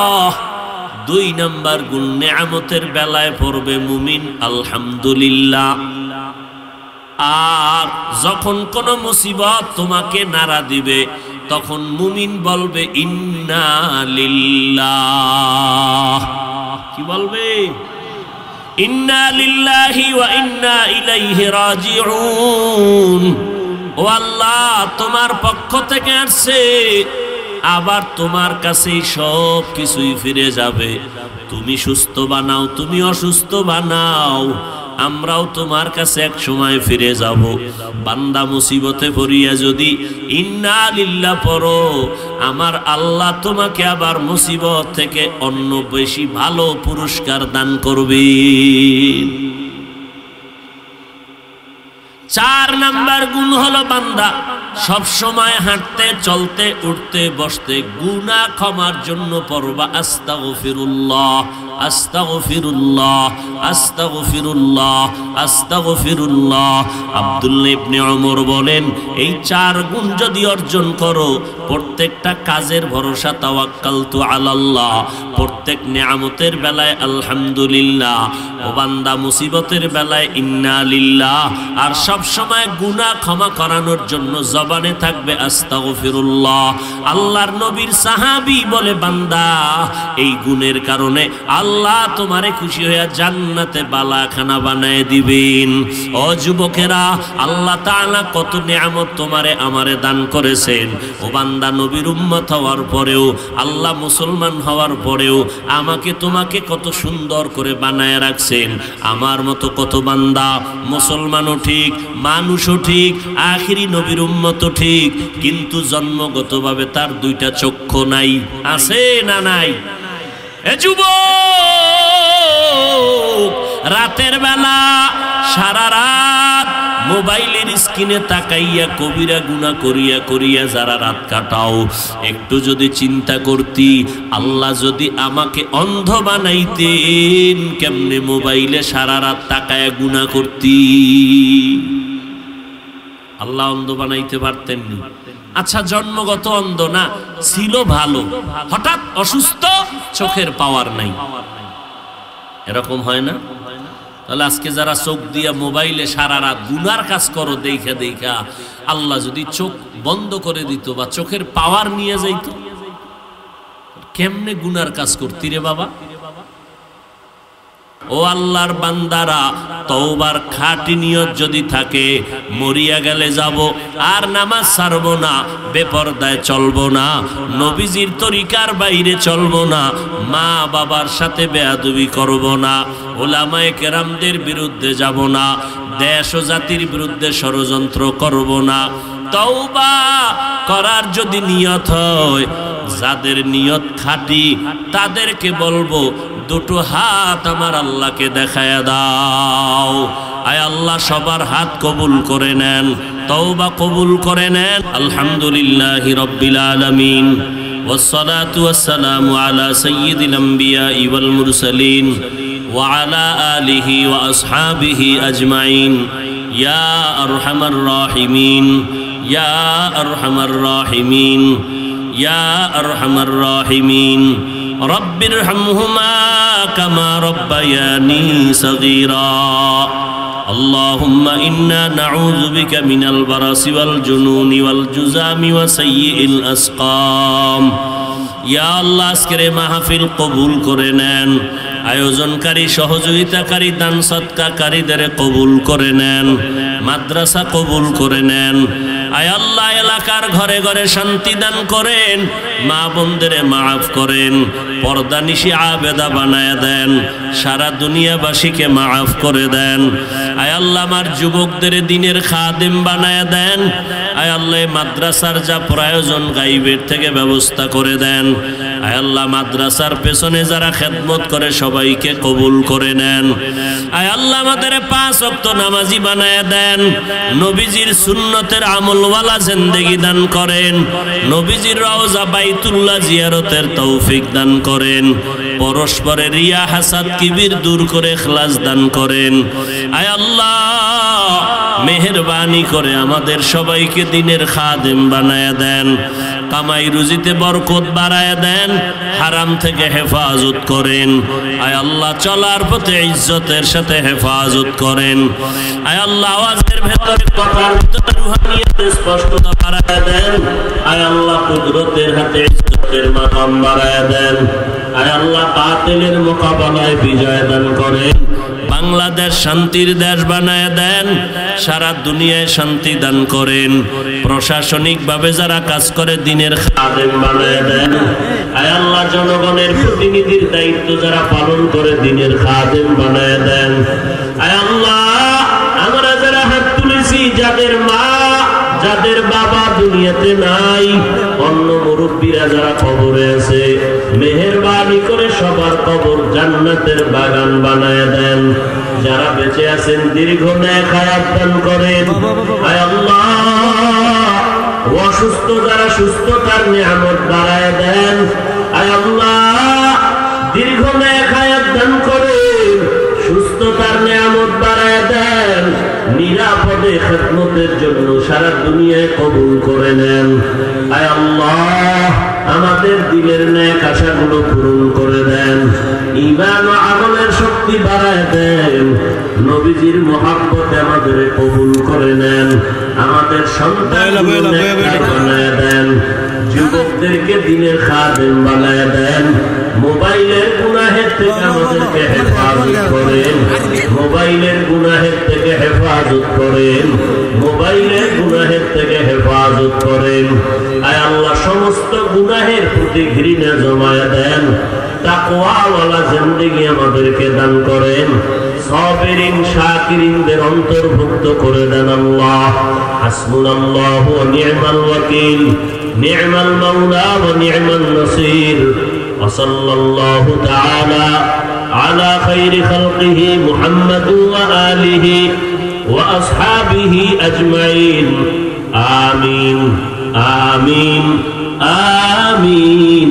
Speaker 1: 2 নাম্বার গুণ নেয়ামতের বেলায় পড়বে মুমিন আলহামদুলিল্লাহ। আর যখন কোন মুসিবত তোমাকে নাড়া দিবে, তখন মুমিন বলবে ইন্না লিল্লাহ। কি বলবে? ইন্না লিল্লাহি ওয়া ইন্না ইলাইহি রাজিউন। ও আল্লাহ, তোমার পক্ষ থেকে আসছে, আবার তোমার কাছেই সব কিছুই ফিরে যাবে। তুমি সুস্থ বানাও, তুমি অসুস্থ বানাও, আমরাও তোমার কাছে এক সময় ফিরে যাব। বান্দা মুসিবতে পড়িয়া যদি ইন্না লিল্লাহ পড়ো, আমার আল্লাহ তোমাকে আবার মুসিবত থেকে অন্য বেশি ভালো পুরস্কার দান করবেন। 4 নাম্বার গুণ হলো বান্দা সব সময় হাঁটতে চলতে উঠতে বসতে গুনাহ ক্ষমার জন্য পড়বা আস্তাগফিরুল্লাহ আস্তাগফিরুল্লাহ আস্তাগফিরুল্লাহ আস্তাগফিরুল্লাহ। আব্দুল্লাহ ইবনে ওমর বলেন, এই 4 গুণ যদি অর্জন করো, প্রত্যেকটা কাজের ভরসা তাওয়াক্কালতু আলাল্লাহ, প্রত্যেক নিয়ামতের বেলায় আলহামদুলিল্লাহ, ও বান্দা মুসিবতের বেলায় ইন্না লিল্লাহ, আর সব সময় গুনাহ ক্ষমা করানোর জন্য জবানে থাকবে আস্তাগফিরুল্লাহ। আল্লাহর নবীর সাহাবী বলে, বান্দা এই গুণের কারণে আল্লাহ তোমারে খুশি হয়ে জান্নাতে বালাখানা বানায় দিবেন। ও যুবকেরা, আল্লাহ তাআলা কত নিয়ামত তোমারে আমারে দান করেছেন। ও বান্দা, নবীর উম্মত হওয়ার পরেও, আল্লাহ মুসলমান হওয়ার পরেও আমাকে তোমাকে কত সুন্দর করে বানায় রাখছেন। আমার মতো কত বান্দা মুসলমানও ঠিক, মানুষও ঠিক, আখিরি নবীর উম্মতও ঠিক, কিন্তু জন্মগতভাবে তার 2টা চক্ষু নাই। আছে না নাই? এ যুবক, রাতের বেলা সারা রাত মোবাইলের স্ক্রিনে তাকাইয়া কবিরা গুনাহ করিয়া করিয়া যারা রাত কাটাও, একটু যদি চিন্তা করতি আল্লাহ যদি আমাকে অন্ধ বানাইতেন, কেমনে মোবাইলে সারা রাত তাকায়া গুনাহ করতি? আল্লাহ অন্ধ বানাইতে পারতেন না। আচ্ছা, জন্মগত অন্ধ না, ছিল ভালো, হঠাৎ অসুস্থ, চোখের পাওয়ার নাই, এরকম হয় না? তাহলে আজকে যারা চোখ দিয়া মোবাইলে সারা রাত গুনার কাজ করো দেখা দেখা, আল্লাহ যদি চোখ বন্ধ করে দিত বা চোখের পাওয়ার নিয়ে যাইত, কেমনে গুনার কাজ করতি রে বাবা? ও আল্লাহর বান্দারা, তওবার খাঁটি নিয়ত যদি থাকে, মরিয়া গেলে যাব আর নামাজ ছাড়বো না, বেপরদায় চলবো না, নবীজির তরিকার বাইরে চলবো না, মা বাবার সাথে বেয়াদবি করব না, ওলামায়ে কেরামদের বিরুদ্ধে যাব না, দেশ ও জাতির বিরুদ্ধে ষড়যন্ত্র করব না। তওবা করার যদি নিয়ত হয়, যাদের নিয়ত খাঁটি তাদেরকে বলবো দুটো হাত আমার আল্লাহকে দেখায়া দাও। আয় আল্লাহ সবার হাত কবুল করে নেন, তওবা কবুল করে নেন। আলহামদুলিল্লাহি রাব্বিল আলামিন والصلاة والسلام على سيد الأنبياء والمرسلين وعلى آله وأصحابه أجمعين يا أرحم الراحمين يا أرحم الراحمين يا أرحم الراحمين رب ارحمهما كما ربياني صغيرا اللهم إنا نعوذ بك من البرص والجنون والجذام وسيء الأسقام ইয়া আল্লাহ আজকের মাহফিল কবুল করে নেন, আয়োজনকারী সহযোগিতাকারী দান সদকাকারীদের কবুল করে নেন, মাদ্রাসা কবুল করে নেন। আয় আল্লাহ এলাকার ঘরে ঘরে শান্তি দান করেন, মা বোনদের মাফ করেন, পর্দানিশি আবেদা বানায় দেন, সারা দুনিয়াবাসীকে মাফ করে দেন। আয় আল্লাহ আমার যুবকদের দিনের খাদেম বানায় দেন। আয় আল্লাহ মাদ্রাসার যা প্রয়োজন গাইবের থেকে ব্যবস্থা করে দেন। আয় আল্লাহ মাদ্রাসার পেছনে যারা খেদমত করে সবাইকে কবুল করে নেন। আয় আল্লাহ আমাদের 5 ওয়াক্ত নামাজি বানায় দেন, নবীজির সুন্নতের আমলওয়ালা জিন্দেগি দান করেন, নবীজির রওজা বাইতুল্লাহ জিয়ারতের তৌফিক দান করেন, পরস্পরের রিয়া হাসাদ কিবির দূর করে ইখলাস দান করেন। আয় আল্লাহ মেহেরবানি করে আমাদের সবাইকে দিনের খাদেম বানায় দেন, কামাই রুজিতে বরকত বাড়ায় দেন, হারাম থেকে হেফাজত করেন। আয় আল্লাহ চলার পথে ইজ্জতের সাথে হেফাজত করেন। আয় আল্লাহ আওয়াজের ভেতরে কথার ভিতরে রুহানিয়তে স্পষ্টতা বাড়ায় দেন। আয় আল্লাহ কুদরতের হাতে ইজ্জতের মাকাম বাড়ায় দেন। আয় আল্লাহ বাতিলের মোকাবেলায় বিজয় দান করেন। বাংলাদেশ শান্তির দেশ বানায় দেন, সারা দুনিয়ায় শান্তি দান করেন। প্রশাসনিকভাবে যারা কাজ করে দিনের খাদেম বানায় দেন। আয় আল্লাহ জনগণের প্রতিনিধির দায়িত্ব যারা পালন করে দিনের খাদেম বানায় দেন। আয় আল্লাহ আমরা যারা হাত তুলেছি, যাদের মা যাদের বাবা দুনিয়াতে নাই, অন্য মুরব্বীরা যারা কবরে আছে, মেহেরবানি করে সবার কবর জান্নাতের বাগান বানায় দেন। যারা বেঁচে আছেন দীর্ঘ নেক হায়াত দান করেন। আয় আল্লাহ অসুস্থ যারা সুস্থতার নিয়ামত বাড়ায় দেন। আয় আল্লাহ দীর্ঘ নেক হায়াত দান করেন, সুস্থতার নিয়ামত বাড়ায় দেন, নিরাপদে খেদমতের জন্য সারা দুনিয়ায় কবুল করে নেন। আয় আল্লাহ আমাদের দিলের নেক আশাগুলো পূরণ করে দেন, ঈমান ও আমলের শক্তি বাড়ায় দেন, নবীজির মহব্বতে আমাদের কবুল করে নেন, আমাদের সন্তানগুলো নেককার বানায় দেন, যুবকদেরকে দিনের খাদেম বানায় দেন। মোবাইলের গুনাহের থেকে আমাদেরকে হেফাজত করেন, মোবাইলের গুনাহের থেকে হেফাজত করেন, মোবাইলের গুনাহের থেকে হেফাজত করেন। আয় আল্লাহ সমস্ত গুনাহের প্রতি ঘৃণা জমায় দেন, তাকওয়াওয়ালা জিন্দেগি আমাদেরকে দান করেন, সাবিরিন শাকিরিনদের অন্তর্ভুক্ত করে দেন। আল্লাহ হাসবুনাল্লাহু ওয়া নি'মাল ওয়াকিল, নি'মাল মাওলা ওয়া নি'মান নাসির। وصلى الله تعالى على خير خلقه محمد وآله وأصحابه أجمعين آمين آمين آمين